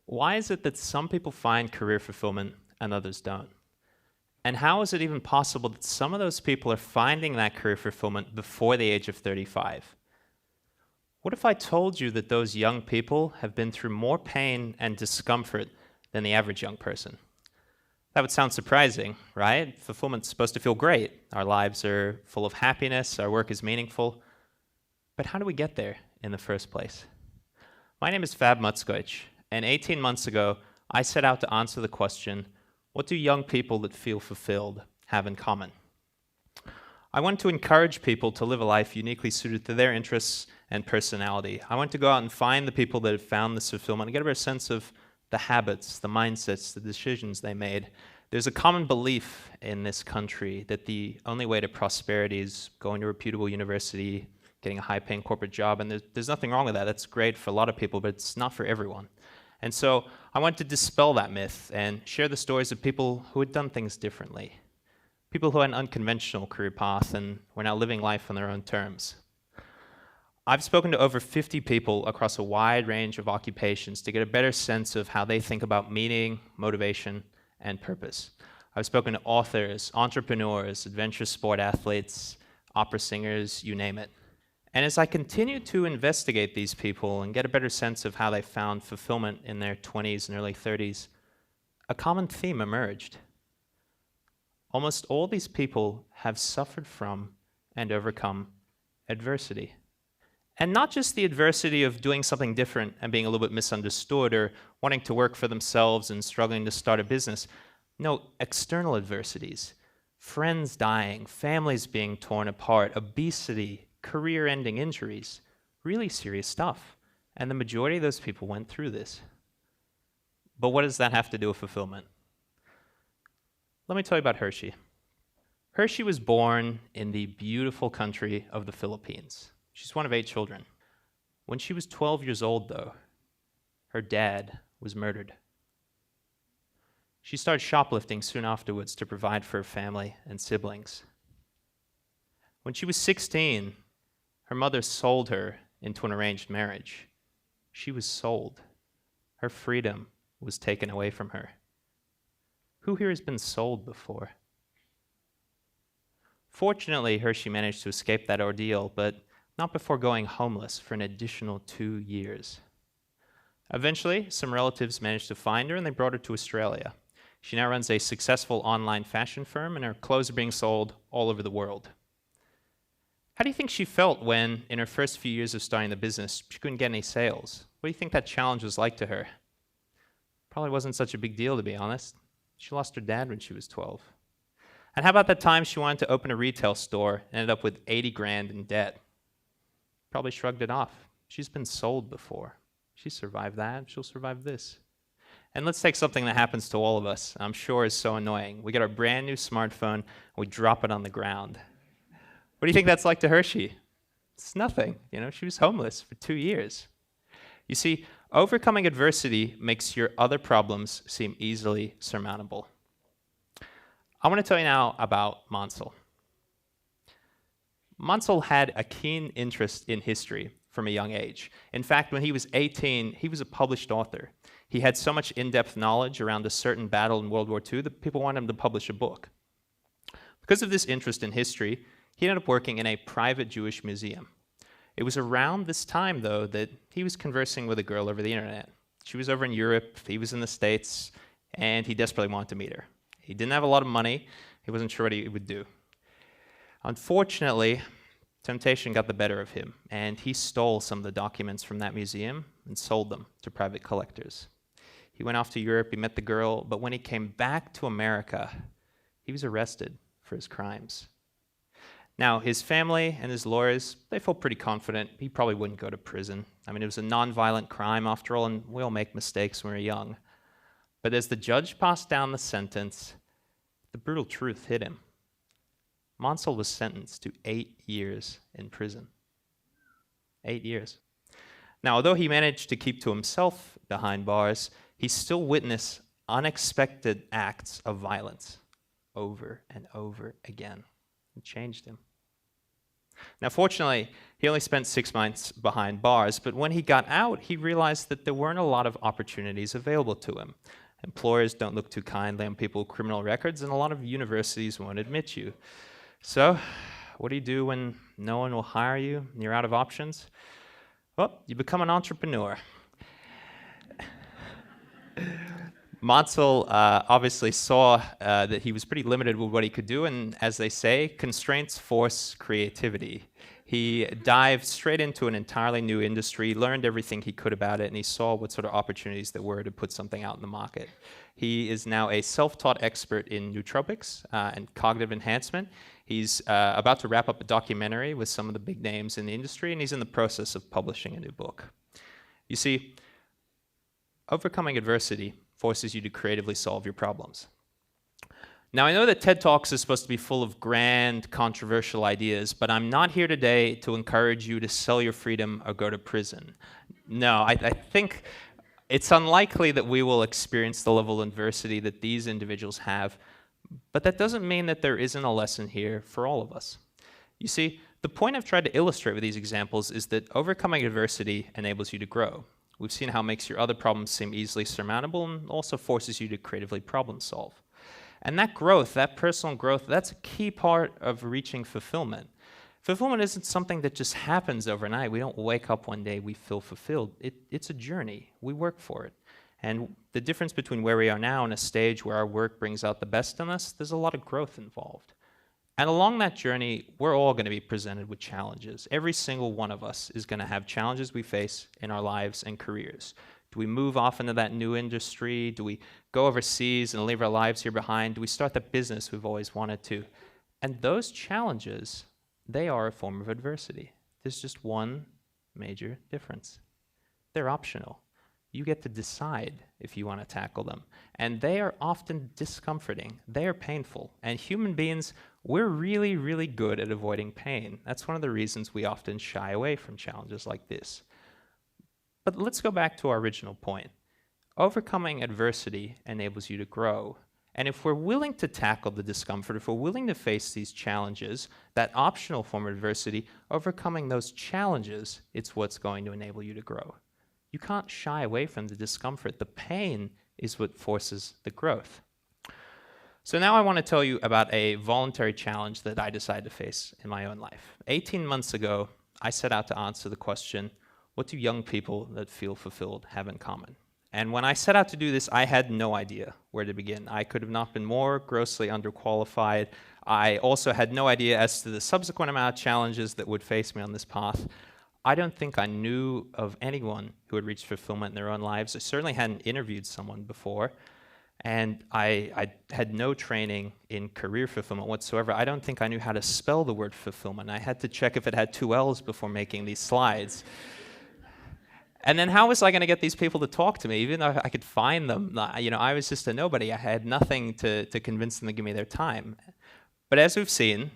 Why is it that some people find career fulfillment and others don't? And how is it even possible that some of those people are finding that career fulfillment before the age of 35? What if I told you that those young people have been through more pain and discomfort than the average young person? That would sound surprising, right? Fulfillment's supposed to feel great. Our lives are full of happiness, our work is meaningful. But how do we get there in the first place? My name is Fab Mackojc, and 18 months ago, I set out to answer the question, what do young people that feel fulfilled have in common? I want to encourage people to live a life uniquely suited to their interests and personality. I want to go out and find the people that have found this fulfillment and get a better sense of the habits, the mindsets, the decisions they made. There's a common belief in this country that the only way to prosperity is going to a reputable university, getting a high-paying corporate job, and there's nothing wrong with that. That's great for a lot of people, but it's not for everyone. And so I want to dispel that myth and share the stories of people who had done things differently, people who had an unconventional career path and were now living life on their own terms. I've spoken to over 50 people across a wide range of occupations to get a better sense of how they think about meaning, motivation, and purpose. I've spoken to authors, entrepreneurs, adventure sport athletes, opera singers, you name it. And as I continue to investigate these people and get a better sense of how they found fulfillment in their 20s and early 30s, a common theme emerged. Almost all these people have suffered from and overcome adversity. And not just the adversity of doing something different and being a little bit misunderstood or wanting to work for themselves and struggling to start a business. No, external adversities. Friends dying, families being torn apart, obesity, career-ending injuries. Really serious stuff. And the majority of those people went through this. But what does that have to do with fulfillment? Let me tell you about Hershey. Hershey was born in the beautiful country of the Philippines. She's one of 8 children. When she was 12 years old, though, her dad was murdered. She started shoplifting soon afterwards to provide for her family and siblings. When she was 16, her mother sold her into an arranged marriage. She was sold. Her freedom was taken away from her. Who here has been sold before? Fortunately, Hershey managed to escape that ordeal, but not before going homeless for an additional 2 years. Eventually, some relatives managed to find her and they brought her to Australia. She now runs a successful online fashion firm and her clothes are being sold all over the world. How do you think she felt when, in her first few years of starting the business, she couldn't get any sales? What do you think that challenge was like to her? Probably wasn't such a big deal, to be honest. She lost her dad when she was 12. And how about that time she wanted to open a retail store and ended up with 80 grand in debt? Probably shrugged it off. She's been sold before. She survived that. She'll survive this. And let's take something that happens to all of us. I'm sure is so annoying. We get our brand new smartphone, and we drop it on the ground. What do you think that's like to Hershey? It's nothing. She was homeless for 2 years. You see, overcoming adversity makes your other problems seem easily surmountable. I want to tell you now about Monel. Monel had a keen interest in history from a young age. In fact, when he was 18, he was a published author. He had so much in-depth knowledge around a certain battle in World War II that people wanted him to publish a book. Because of this interest in history, he ended up working in a private Jewish museum. It was around this time, though, that he was conversing with a girl over the internet. She was over in Europe, he was in the States, and he desperately wanted to meet her. He didn't have a lot of money. He wasn't sure what he would do. Unfortunately, temptation got the better of him, and he stole some of the documents from that museum and sold them to private collectors. He went off to Europe, he met the girl, but when he came back to America, he was arrested for his crimes. Now, his family and his lawyers, they felt pretty confident he probably wouldn't go to prison. I mean, it was a nonviolent crime after all, and we all make mistakes when we're young. But as the judge passed down the sentence, the brutal truth hit him. Monel was sentenced to 8 years in prison. 8 years. Now, although he managed to keep to himself behind bars, he still witnessed unexpected acts of violence over and over again. It changed him. Now, fortunately, he only spent 6 months behind bars, but when he got out, he realized that there weren't a lot of opportunities available to him. Employers don't look too kindly on people with criminal records, and a lot of universities won't admit you. So, what do you do when no one will hire you and you're out of options? Well, you become an entrepreneur. Monel obviously saw that he was pretty limited with what he could do, and as they say, constraints force creativity. He dived straight into an entirely new industry, learned everything he could about it, and he saw what sort of opportunities there were to put something out in the market. He is now a self-taught expert in nootropics and cognitive enhancement. He's about to wrap up a documentary with some of the big names in the industry, and he's in the process of publishing a new book. You see, overcoming adversity forces you to creatively solve your problems. Now, I know that TED Talks is supposed to be full of grand, controversial ideas, but I'm not here today to encourage you to sell your freedom or go to prison. No, I think it's unlikely that we will experience the level of adversity that these individuals have, but that doesn't mean that there isn't a lesson here for all of us. You see, the point I've tried to illustrate with these examples is that overcoming adversity enables you to grow. We've seen how it makes your other problems seem easily surmountable and also forces you to creatively problem solve. And that growth, that personal growth, that's a key part of reaching fulfillment. Fulfillment isn't something that just happens overnight. We don't wake up one day, we feel fulfilled. It's a journey. We work for it. And the difference between where we are now and a stage where our work brings out the best in us, there's a lot of growth involved. And along that journey, we're all going to be presented with challenges. Every single one of us is going to have challenges we face in our lives and careers. Do we move off into that new industry? Do we go overseas and leave our lives here behind? Do we start the business we've always wanted to? And those challenges, they are a form of adversity. There's just one major difference. They're optional. You get to decide if you want to tackle them. And they are often discomforting. They are painful. And human beings, we're really, really good at avoiding pain. That's one of the reasons we often shy away from challenges like this. But let's go back to our original point. Overcoming adversity enables you to grow. And if we're willing to tackle the discomfort, if we're willing to face these challenges, that optional form of adversity, overcoming those challenges, it's what's going to enable you to grow. You can't shy away from the discomfort. The pain is what forces the growth. So now I want to tell you about a voluntary challenge that I decided to face in my own life. 18 months ago, I set out to answer the question, what do young people that feel fulfilled have in common? And when I set out to do this, I had no idea where to begin. I could have not been more grossly underqualified. I also had no idea as to the subsequent amount of challenges that would face me on this path. I don't think I knew of anyone who had reached fulfillment in their own lives. I certainly hadn't interviewed someone before. And I had no training in career fulfillment whatsoever. I don't think I knew how to spell the word fulfillment. I had to check if it had 2 L's before making these slides. And then how was I going to get these people to talk to me, even though I could find them? I was just a nobody. I had nothing to convince them to give me their time. But as we've seen,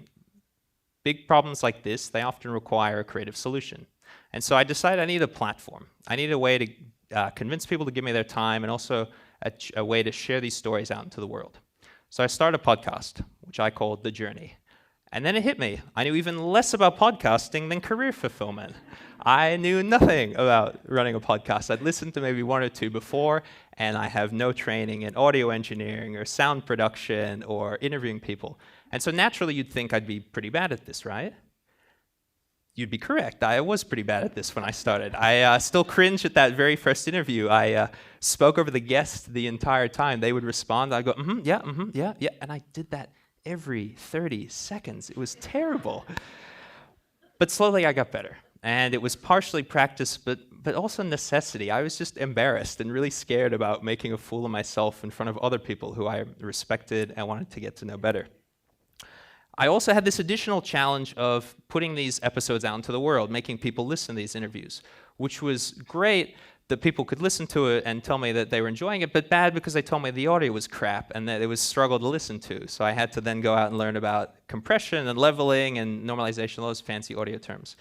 big problems like this, they often require a creative solution. And so I decided I need a platform. I need a way to convince people to give me their time and also a way to share these stories out into the world. So I started a podcast, which I called The Journey. And then it hit me. I knew even less about podcasting than career fulfillment. I knew nothing about running a podcast. I'd listened to maybe 1 or 2 before, and I have no training in audio engineering or sound production or interviewing people. And so naturally, you'd think I'd be pretty bad at this, right? You'd be correct. I was pretty bad at this when I started. I still cringe at that very first interview. I spoke over the guest the entire time. They would respond. I'd go, yeah, and I did that every 30 seconds. It was terrible. But slowly I got better. And it was partially practice, but also necessity. I was just embarrassed and really scared about making a fool of myself in front of other people who I respected and wanted to get to know better. I also had this additional challenge of putting these episodes out into the world, making people listen to these interviews, which was great that people could listen to it and tell me that they were enjoying it, but bad because they told me the audio was crap and that it was a struggle to listen to. So I had to then go out and learn about compression and leveling and normalization, all those fancy audio terms.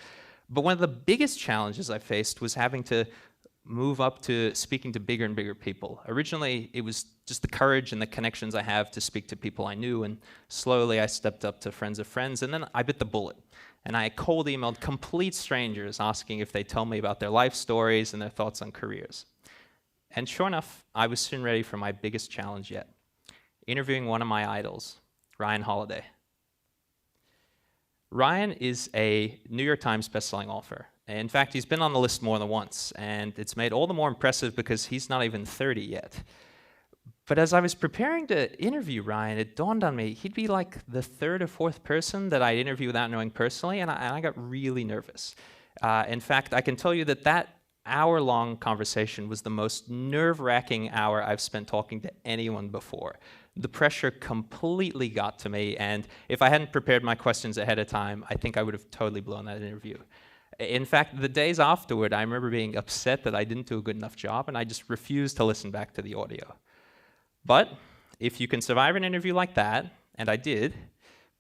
But one of the biggest challenges I faced was having to move up to speaking to bigger and bigger people. Originally, it was just the courage and the connections I have to speak to people I knew, and slowly I stepped up to friends of friends, and then I bit the bullet. And I cold emailed complete strangers asking if they'd tell me about their life stories and their thoughts on careers. And sure enough, I was soon ready for my biggest challenge yet, interviewing one of my idols, Ryan Holiday. Ryan is a New York Times bestselling author. In fact, he's been on the list more than once, and it's made all the more impressive because he's not even 30 yet. But as I was preparing to interview Ryan, it dawned on me he'd be like the third or fourth person that I'd interview without knowing personally, and I got really nervous. In fact, I can tell you that hour-long conversation was the most nerve-wracking hour I've spent talking to anyone before. The pressure completely got to me, and if I hadn't prepared my questions ahead of time, I think I would have totally blown that interview. In fact, the days afterward, I remember being upset that I didn't do a good enough job, and I just refused to listen back to the audio. But if you can survive an interview like that, and I did,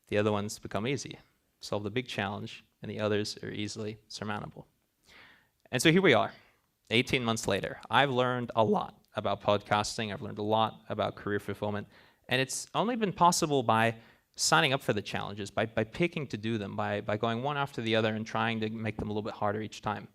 the other ones become easy. Solve the big challenge, and the others are easily surmountable. And so here we are, 18 months later. I've learned a lot about podcasting. I've learned a lot about career fulfillment, and it's only been possible by signing up for the challenges, by picking to do them, by going one after the other and trying to make them a little bit harder each time.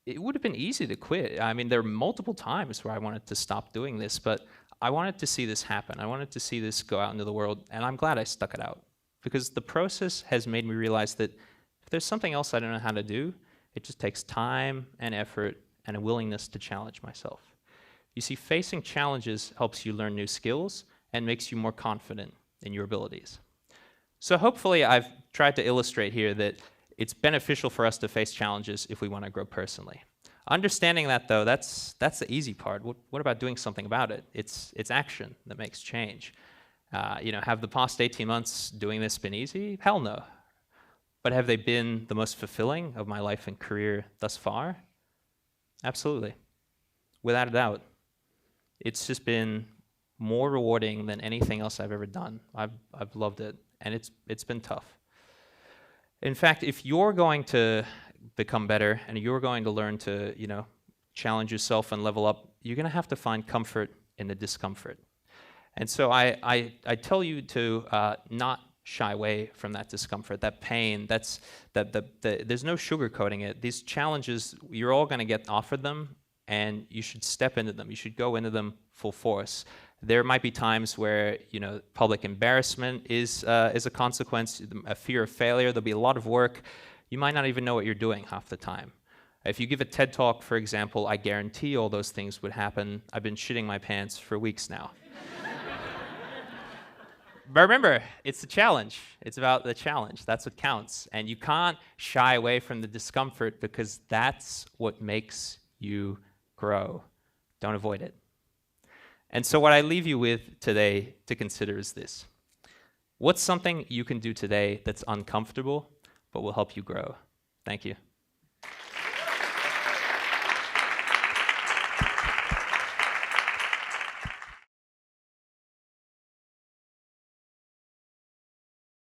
It would have been easy to quit. I mean, there are multiple times where I wanted to stop doing this, but I wanted to see this happen. I wanted to see this go out into the world, and I'm glad I stuck it out, because the process has made me realize that if there's something else I don't know how to do, it just takes time and effort and a willingness to challenge myself. You see, facing challenges helps you learn new skills and makes you more confident in your abilities. So hopefully I've tried to illustrate here that it's beneficial for us to face challenges if we want to grow personally. Understanding that, though, that's the easy part. What about doing something about it? It's action that makes change. Have the past 18 months doing this been easy? Hell no. But have they been the most fulfilling of my life and career thus far? Absolutely. Without a doubt. It's just been more rewarding than anything else I've ever done. I've loved it, and it's been tough. In fact, if you're going to become better and you're going to learn to, challenge yourself and level up, you're going to have to find comfort in the discomfort. And so I tell you to not shy away from that discomfort, that pain. There's no sugarcoating it. These challenges, you're all going to get offered them, and you should step into them. You should go into them full force. There might be times where public embarrassment is a consequence, a fear of failure. There'll be a lot of work. You might not even know what you're doing half the time. If you give a TED Talk, for example, I guarantee all those things would happen. I've been shitting my pants for weeks now. But remember, it's a challenge. It's about the challenge. That's what counts. And you can't shy away from the discomfort, because that's what makes you grow. Don't avoid it. And so what I leave you with today to consider is this. What's something you can do today that's uncomfortable but will help you grow? Thank you.